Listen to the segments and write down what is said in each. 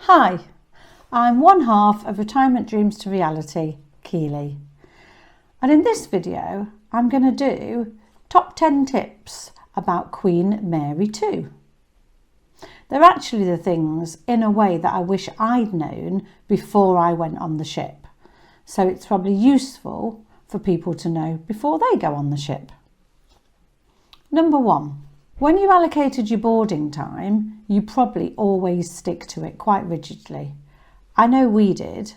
Hi, I'm one half of Retirement Dreams to Reality, Keely. And in this video, I'm going to do top 10 tips about Queen Mary 2. They're actually the things in a way that I wish I'd known before I went on the ship. So it's probably useful for people to know before they go on the ship. Number 1. When you allocated your boarding time, you probably always stick to it quite rigidly. I know we did,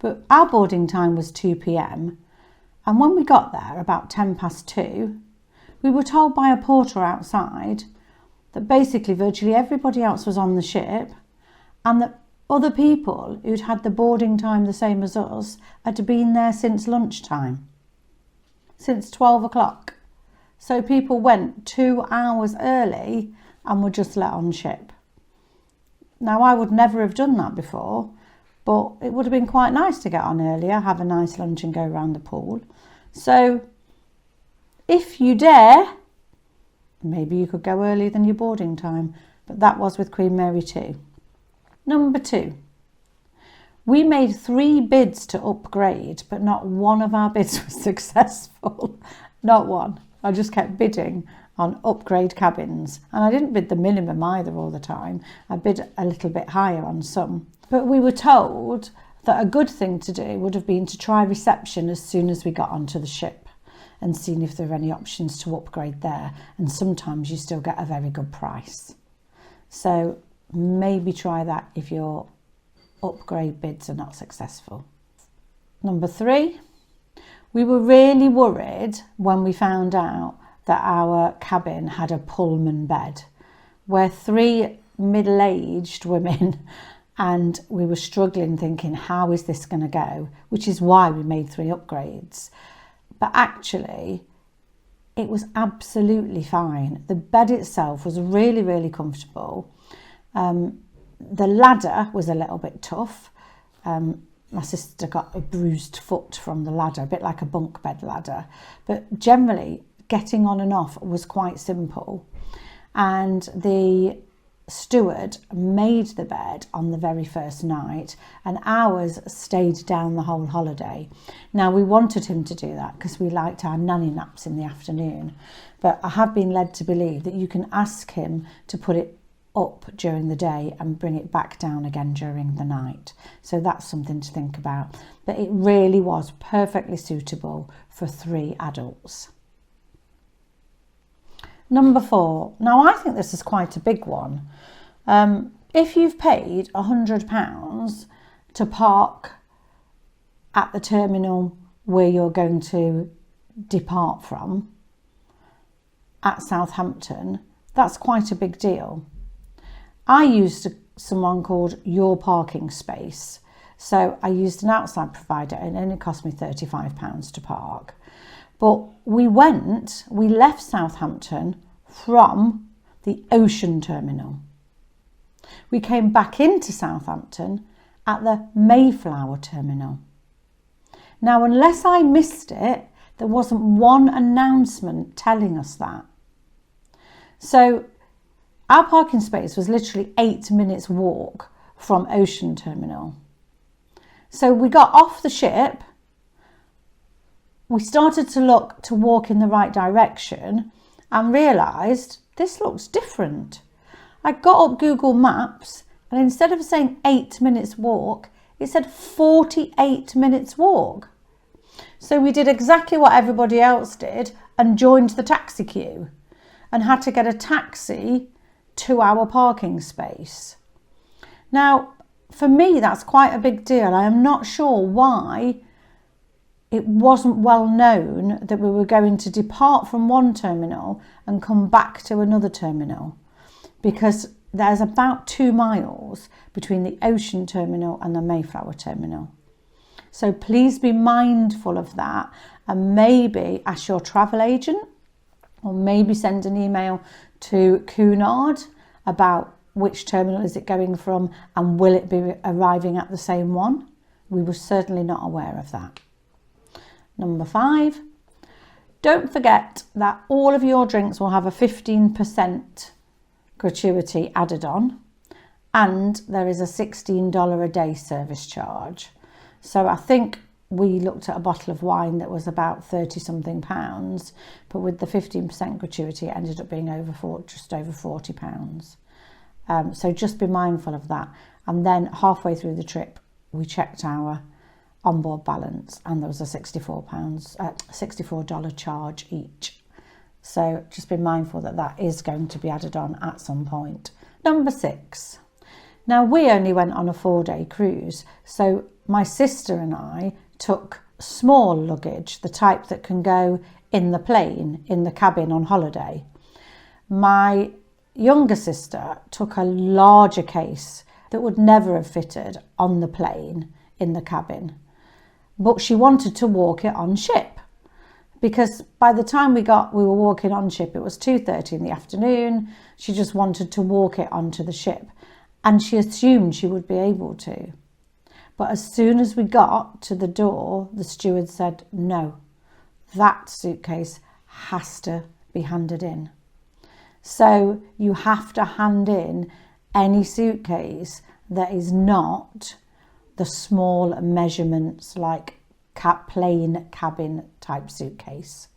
but our boarding time was 2 p.m. and when we got there about 2:10, we were told by a porter outside that basically virtually everybody else was on the ship and that other people who'd had the boarding time the same as us had been there since lunchtime, since 12 o'clock. So people went 2 hours early and were just let on ship. Now, I would never have done that before, but it would have been quite nice to get on earlier, have a nice lunch and go around the pool. So if you dare, maybe you could go earlier than your boarding time, but that was with Queen Mary 2. Number 2, we made 3 bids to upgrade, but not one of our bids was successful. Not one. I just kept bidding on upgrade cabins, and I didn't bid the minimum either all the time. I bid a little bit higher on some. But we were told that a good thing to do would have been to try reception as soon as we got onto the ship and seen if there were any options to upgrade there. And sometimes you still get a very good price. So maybe try that if your upgrade bids are not successful. Number 3. We were really worried when we found out that our cabin had a Pullman bed. We're 3 middle-aged women and we were struggling thinking, how is this going to go? Which is why we made 3 upgrades. But actually, it was absolutely fine. The bed itself was really, really comfortable. The ladder was a little bit tough. My sister got a bruised foot from the ladder, a bit like a bunk bed ladder. But generally, getting on and off was quite simple. And the steward made the bed on the very first night, and ours stayed down the whole holiday. Now, we wanted him to do that because we liked our nanny naps in the afternoon. But I have been led to believe that you can ask him to put it up during the day and bring it back down again during the night. So that's something to think about. But it really was perfectly suitable for 3 adults. Number 4. Now, I think this is quite a big one. If you've paid £100 to park at the terminal where you're going to depart from at Southampton, that's quite a big deal. I used someone called Your Parking Space. So I used an outside provider and it only cost me £35 to park. But we left Southampton from the Ocean Terminal. We came back into Southampton at the Mayflower Terminal. Now, unless I missed it, there wasn't one announcement telling us that. So our parking space was literally 8 minutes walk from Ocean Terminal. So we got off the ship, we started to walk in the right direction and realised this looks different. I got up Google Maps and instead of saying 8 minutes walk, it said 48 minutes walk. So we did exactly what everybody else did and joined the taxi queue and had to get a taxi to our parking space. Now, for me, that's quite a big deal. I am not sure why it wasn't well known that we were going to depart from one terminal and come back to another terminal, because there's about 2 miles between the Ocean Terminal and the Mayflower Terminal. So please be mindful of that and maybe ask your travel agent or maybe send an email to Cunard about which terminal is it going from and will it be arriving at the same one. We were certainly not aware of that. Number 5, don't forget that all of your drinks will have a 15% gratuity added on, and there is a $16 a day service charge. So I think we looked at a bottle of wine that was about 30 something pounds, but with the 15% gratuity, it ended up being just over 40 pounds. So just be mindful of that. And then halfway through the trip, we checked our onboard balance, and there was a $64 charge each. So just be mindful that that is going to be added on at some point. Number 6. Now, we only went on a 4-day cruise, so my sister and I took small luggage, the type that can go in the plane, in the cabin on holiday. My younger sister took a larger case that would never have fitted on the plane in the cabin, but she wanted to walk it on ship, because by the time we were walking on ship, it was 2:30 in the afternoon. She just wanted to walk it onto the ship, and she assumed she would be able to. But as soon as we got to the door, the steward said, no, that suitcase has to be handed in. So you have to hand in any suitcase that is not the small measurements, like plain cabin type suitcase,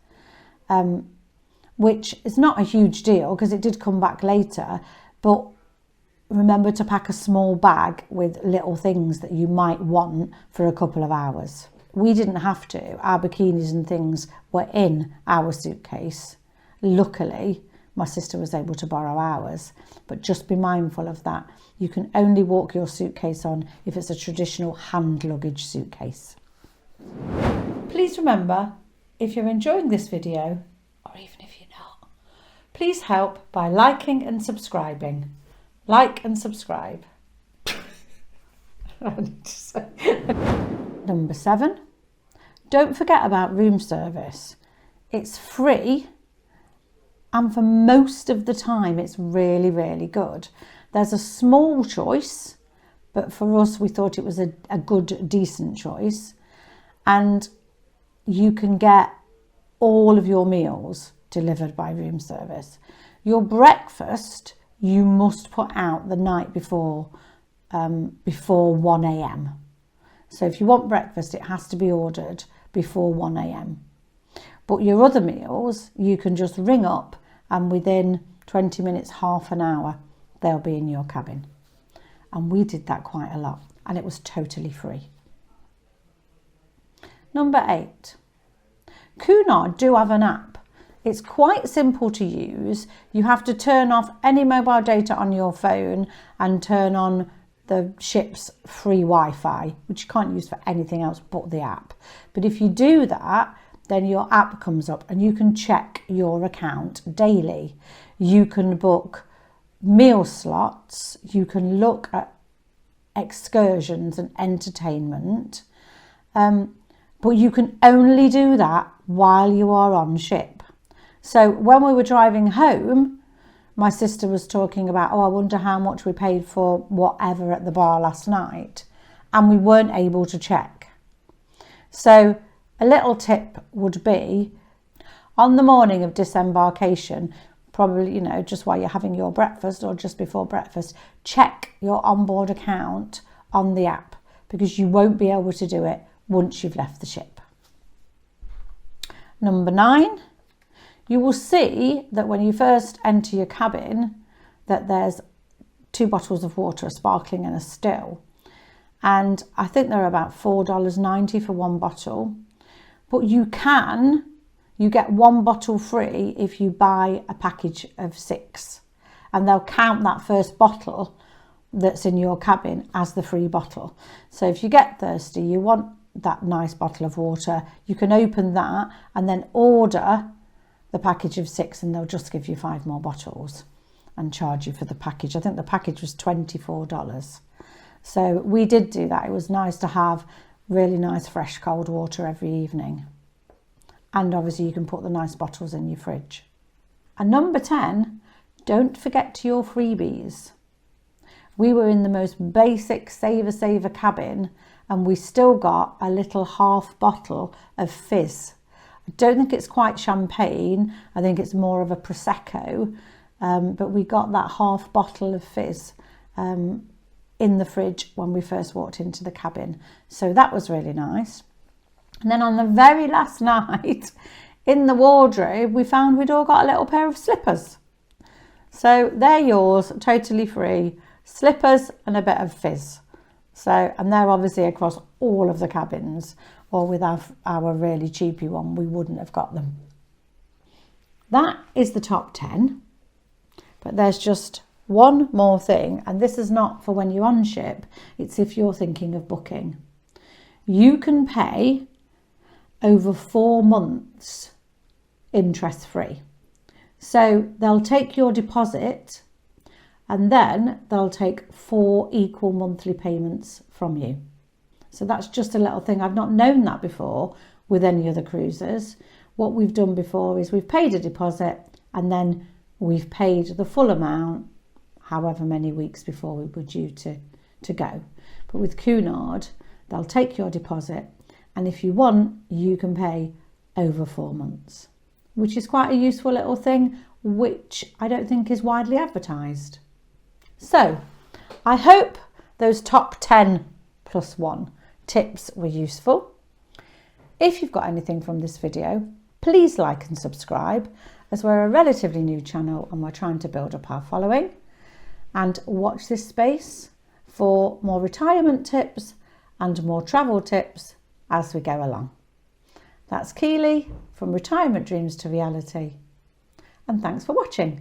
which is not a huge deal because it did come back later. But remember to pack a small bag with little things that you might want for a couple of hours. We didn't have to. Our bikinis and things were in our suitcase. Luckily, my sister was able to borrow ours, but just be mindful of that. You can only walk your suitcase on if it's a traditional hand luggage suitcase. Please remember, if you're enjoying this video, or even if you're not, please help by liking and subscribing. Like and subscribe. Number 7, don't forget about room service. It's free, and for most of the time it's really, really good. There's a small choice, but for us we thought it was a good, decent choice. And you can get all of your meals delivered by room service. Your breakfast you must put out the night before 1 a.m. So if you want breakfast, it has to be ordered before 1 a.m. But your other meals, you can just ring up, and within 20 minutes, half an hour, they'll be in your cabin. And we did that quite a lot, and it was totally free. Number 8, Cunard do have an app. It's quite simple to use. You have to turn off any mobile data on your phone and turn on the ship's free Wi-Fi, which you can't use for anything else but the app. But if you do that, then your app comes up and you can check your account daily. You can book meal slots, you can look at excursions and entertainment, but you can only do that while you are on ship. So when we were driving home, my sister was talking about, I wonder how much we paid for whatever at the bar last night, and we weren't able to check. So a little tip would be, on the morning of disembarkation, probably, just while you're having your breakfast or just before breakfast, check your onboard account on the app, because you won't be able to do it once you've left the ship. Number 9, you will see that when you first enter your cabin that there's 2 bottles of water, a sparkling and a still. And I think they're about $4.90 for 1 bottle. But you get 1 bottle free if you buy a package of 6. And they'll count that first bottle that's in your cabin as the free bottle. So if you get thirsty, you want that nice bottle of water, you can open that and then order the package of 6, and they'll just give you 5 more bottles and charge you for the package. I think the package was $24. So we did do that. It was nice to have really nice fresh cold water every evening. And obviously you can put the nice bottles in your fridge. And number 10, don't forget your freebies. We were in the most basic saver cabin, and we still got a little half bottle of fizz. I don't think it's quite champagne. I think it's more of a Prosecco, but we got that half bottle of fizz. in the fridge when we first walked into the cabin. So that was really nice. And then on the very last night, in the wardrobe, we found we'd all got a little pair of slippers. So they're yours, totally free. Slippers and a bit of fizz. So, and they're obviously across all of the cabins, or with our really cheapy one, we wouldn't have got them. That is the top 10, but there's just one more thing, and this is not for when you're on ship, it's if you're thinking of booking. You can pay over 4 months interest free. So they'll take your deposit and then they'll take 4 equal monthly payments from you. So that's just a little thing. I've not known that before with any other cruises. What we've done before is we've paid a deposit and then we've paid the full amount however many weeks before we were due to go. But with Cunard, they'll take your deposit, and if you want, you can pay over 4 months, which is quite a useful little thing, which I don't think is widely advertised. So I hope those top 10 plus 1 tips were useful. If you've got anything from this video, please like and subscribe, as we're a relatively new channel and we're trying to build up our following. And watch this space for more retirement tips and more travel tips as we go along. That's Keely from Retirement Dreams to Reality, and thanks for watching.